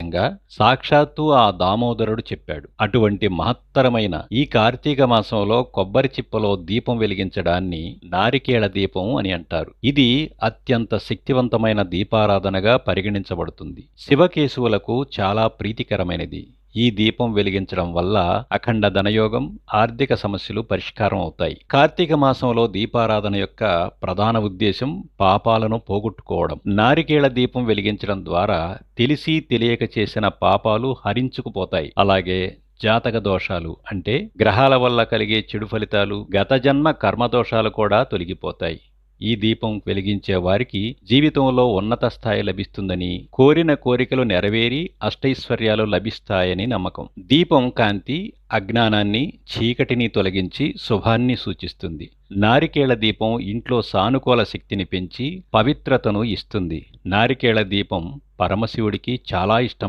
సమాధానంగా సాక్షాత్తు ఆ దామోదరుడు చెప్పాడు. అటువంటి మహత్తరమైన ఈ కార్తీక మాసంలో కొబ్బరి చిప్పలో దీపం వెలిగించడాన్ని నారికేళ దీపం అని అంటారు. ఇది అత్యంత శక్తివంతమైన దీపారాధనగా పరిగణించబడుతుంది. శివకేశవులకు చాలా ప్రీతికరమైనది. ఈ దీపం వెలిగించడం వల్ల అఖండ ధనయోగం, ఆర్థిక సమస్యలు పరిష్కారం అవుతాయి. కార్తీక మాసంలో దీపారాధన యొక్క ప్రధాన ఉద్దేశం పాపాలను పోగొట్టుకోవడం. నారికేళ దీపం వెలిగించడం ద్వారా తెలిసి తెలియక చేసిన పాపాలు హరించుకుపోతాయి. అలాగే జాతక దోషాలు అంటే గ్రహాల వల్ల కలిగే చెడు ఫలితాలు, గత జన్మ కర్మదోషాలు కూడా తొలగిపోతాయి. ఈ దీపం వెలిగించే వారికి జీవితంలో ఉన్నత స్థాయి లభిస్తుందని, కోరిన కోరికలు నెరవేరి అష్టైశ్వర్యాలు లభిస్తాయని నమ్మకం. దీపం కాంతి అజ్ఞానాన్ని, చీకటిని తొలగించి శుభాన్ని సూచిస్తుంది. నారికేళ దీపం ఇంట్లో సానుకూల శక్తిని పెంచి పవిత్రతను ఇస్తుంది. నారికేళ దీపం పరమశివుడికి చాలా ఇష్టం.